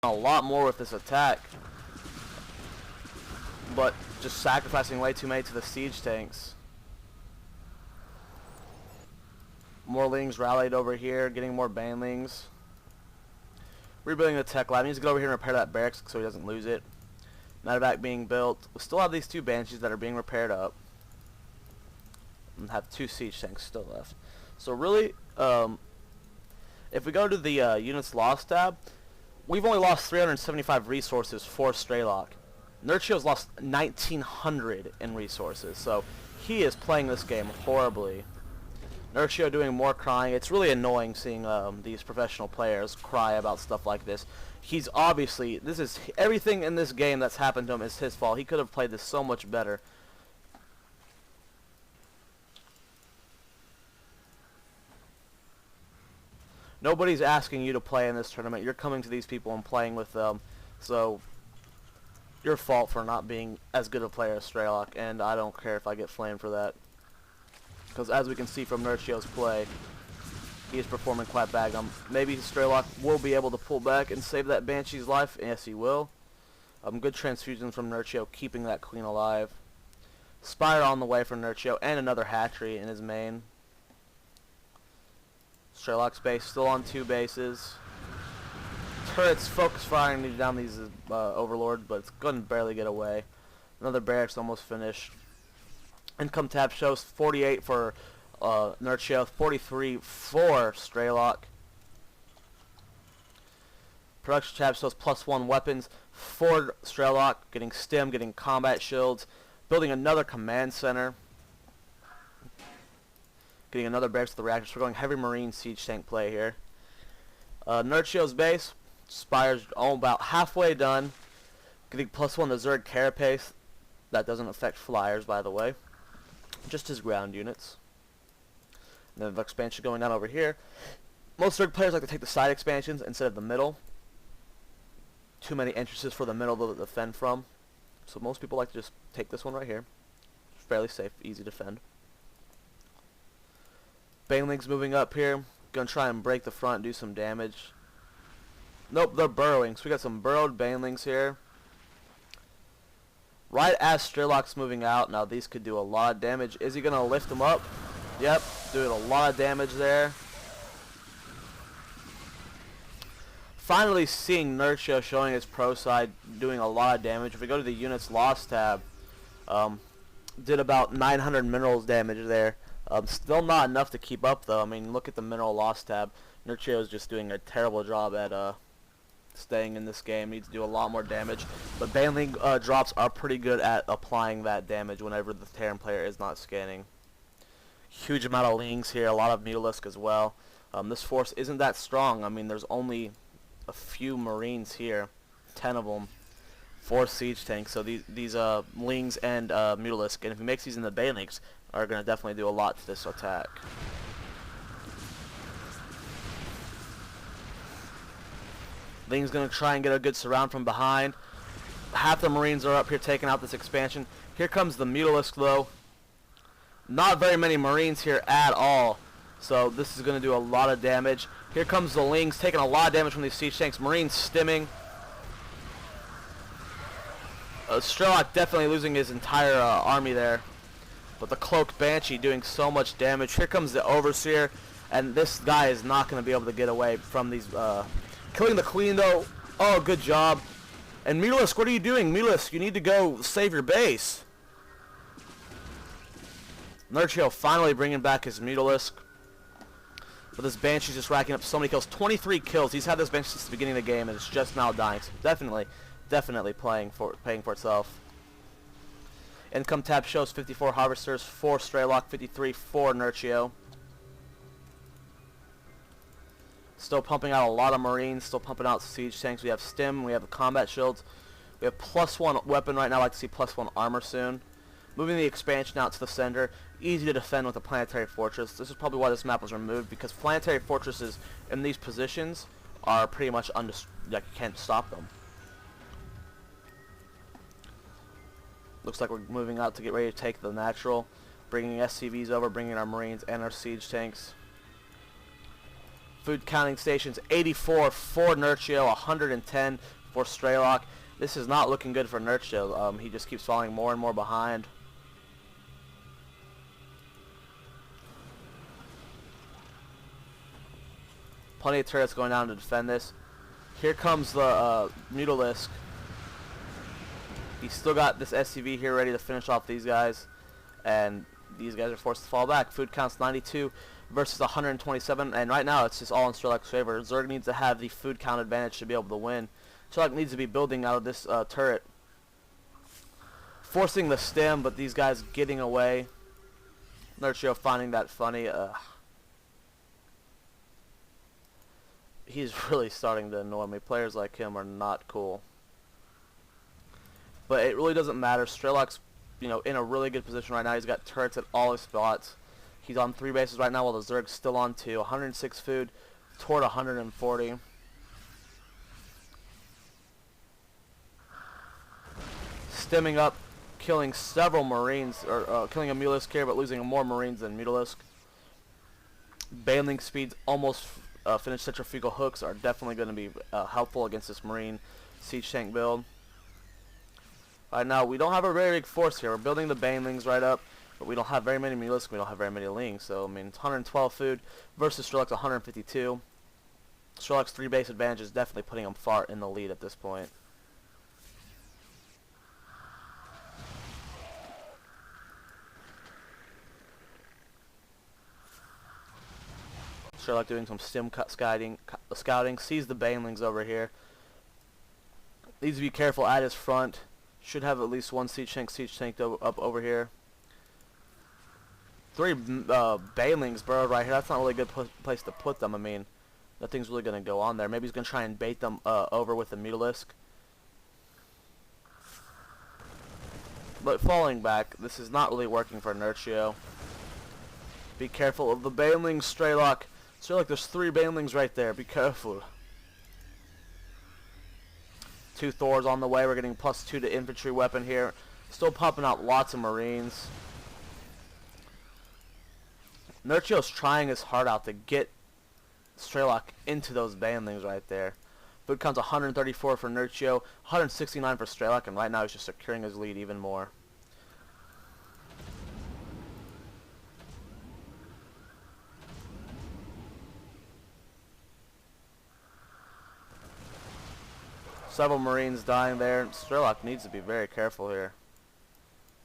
a lot more with this attack, but just sacrificing way too many to the siege tanks. More lings rallied over here, getting more banelings. Rebuilding the tech lab. He needs to go over here and repair that barracks so he doesn't lose it. Medevac being built. We still have these 2 banshees that are being repaired up. And have 2 siege tanks still left. So really, if we go to the units lost tab, we've only lost 375 resources for aAaNerchio. aAaNerchio's lost 1,900 in resources, so he is playing this game horribly. aAaNerchio doing more crying. It's really annoying seeing these professional players cry about stuff like this. He's obviously, everything in this game that's happened to him is his fault. He could have played this so much better. Nobody's asking you to play in this tournament. You're coming to these people and playing with them. So, your fault for not being as good a player as aAaNerchio, and I don't care if I get flamed for that. Because as we can see from aAaNerchio's play, he is performing quite bad. Maybe aAaNerchio will be able to pull back and save that Banshee's life. Yes, he will. Good transfusions from aAaNerchio, keeping that queen alive. Spire on the way for aAaNerchio, and another hatchery in his main. aAaNerchio's base still on 2 bases. Turrets focus firing down these Overlord, but it's going to barely get away. Another barracks almost finished. Income tab shows 48 for aAaNerchio, 43 for aAaNerchio. Production tab shows +1 weapons for aAaNerchio, getting stim, getting combat shields, building another command center. Getting another barracks to the reactors. We're going heavy marine siege tank play here. aAaNerchio's base. Spire's about halfway done. Getting +1 to zerg carapace. That doesn't affect flyers, by the way. Just his ground units. And then the expansion going down over here. Most zerg players like to take the side expansions instead of the middle. Too many entrances for the middle to defend from. So most people like to just take this one right here. Fairly safe, easy to defend. Banelings moving up here. Gonna try and break the front and do some damage. Nope, they're burrowing. So we got some burrowed banelings here. Right as aAaNerchio's moving out. Now these could do a lot of damage. Is he gonna lift them up? Yep, doing a lot of damage there. Finally seeing aAaNerchio showing his pro side, doing a lot of damage. If we go to the units lost tab, did about 900 minerals damage there. Still not enough to keep up though. I mean, look at the mineral loss tab. aAaNerchio is just doing a terrible job at staying in this game. Needs to do a lot more damage. But baneling drops are pretty good at applying that damage whenever the Terran player is not scanning. Huge amount of lings here, a lot of mutalisk as well. This force isn't that strong. I mean, there's only a few marines here, 10 of them. 4 siege tanks, so these lings and mutalisk, and if he makes these in the banelings, are going to definitely do a lot to this attack. Ling's going to try and get a good surround from behind. Half the marines are up here taking out this expansion. Here comes the mutalisk though. Not very many marines here at all, so this is going to do a lot of damage. Here comes the lings taking a lot of damage from these siege tanks. Marines stimming. aAaNerchio definitely losing his entire army there. But the Cloaked Banshee doing so much damage. Here comes the Overseer. And this guy is not going to be able to get away from these. Killing the Queen though. Oh, good job. And Mutalisk, what are you doing? Mutalisk, you need to go save your base. aAaNerchio finally bringing back his Mutalisk. But this Banshee's just racking up so many kills. 23 kills. He's had this Banshee since the beginning of the game and it's just now dying. So definitely paying for itself. Income tab shows 54 harvesters for aAaNerchio, 53 for aAaNerchio. Still pumping out a lot of marines, still pumping out siege tanks. We have stim, we have the combat shields. We have +1 weapon right now. I like to see +1 armor soon. Moving the expansion out to the center. Easy to defend with a planetary fortress. This is probably why this map was removed, because planetary fortresses in these positions are pretty much like you can't stop them. Looks like we're moving out to get ready to take the natural. Bringing SCVs over, bringing our marines and our siege tanks. Food counting stations 84 for aAaNerchio, 110 for mouzStrelok. This is not looking good for aAaNerchio. He just keeps falling more and more behind. Plenty of turrets going down to defend this. Here comes the mouzStrelok. He's still got this SCV here ready to finish off these guys, and these guys are forced to fall back. Food counts 92 versus 127, and right now it's just all in mouzStrelok's favor. Zerg needs to have the food count advantage to be able to win. mouzStrelok needs to be building out of this turret, forcing the stem, but these guys getting away. aAaNerchio finding that funny. He's really starting to annoy me. Players like him are not cool. But it really doesn't matter. mouzStrelok's, in a really good position right now. He's got turrets at all his spots. He's on 3 bases right now while the Zerg's still on 2. 106 food toward 140. Stemming up, killing several Marines, or killing a mouzStrelok here, but losing more Marines than mouzStrelok. Bailing speeds almost finished. Centrifugal hooks are definitely going to be helpful against this Marine siege tank build. Right now, we don't have a very big force here. We're building the banelings right up, but we don't have very many mouzStrelok. We don't have very many lings. So, I mean, it's 112 food versus mouzStrelok's 152. mouzStrelok's 3 base advantage is definitely putting him far in the lead at this point. mouzStrelok doing some stem scouting, sees the banelings over here. Needs to be careful at his front. Should have at least one siege tank up over here. 3 banelings burrowed right here. That's not really a good place to put them. I mean, nothing's really going to go on there. Maybe he's going to try and bait them over with the mouzStrelok. But falling back, this is not really working for aAaNerchio. Be careful of the banelings, mouzStrelok. mouzStrelok, there's 3 banelings right there. Be careful. 2 Thors on the way. We're getting +2 to infantry weapon here. Still popping out lots of Marines. aAaNerchio's trying his heart out to get mouzStrelok into those banelings right there. Food counts 134 for aAaNerchio, 169 for mouzStrelok, and right now he's just securing his lead even more. Several Marines dying there. mouzStrelok needs to be very careful here.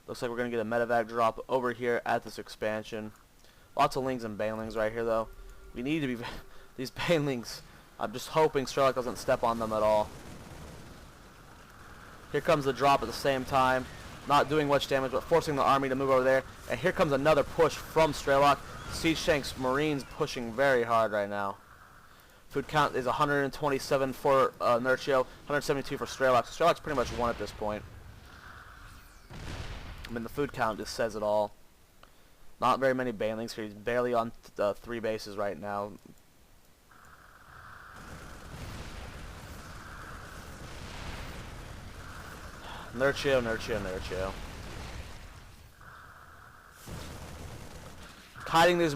Looks like we're going to get a medevac drop over here at this expansion. Lots of lings and banelings right here, though. We need to be... These banelings, I'm just hoping mouzStrelok doesn't step on them at all. Here comes the drop at the same time. Not doing much damage, but forcing the army to move over there. And here comes another push from mouzStrelok. Siege tanks, Marines pushing very hard right now. Food count is 127 for aAaNerchio, 172 for mouzStrelok. mouzStrelok's pretty much won at this point. I mean, the food count just says it all. Not very many banelings here. He's barely on 3 bases right now. aAaNerchio. Hiding these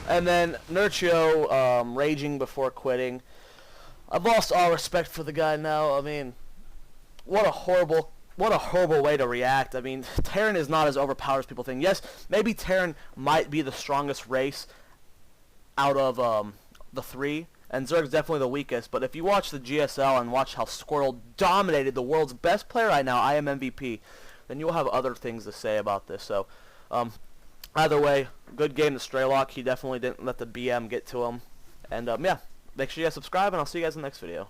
and then aAaNerchio raging before quitting. I've lost all respect for the guy now. I mean, what a horrible way to react. I mean, Terran is not as overpowered as people think. Yes, maybe Terran might be the strongest race out of the 3, and Zerg's definitely the weakest. But if you watch the GSL and watch how Squirrel dominated the world's best player right now, I am MVP, then you'll have other things to say about this. So, either way, good game to mouzStrelok. He definitely didn't let the BM get to him. And, yeah, make sure you guys subscribe, and I'll see you guys in the next video.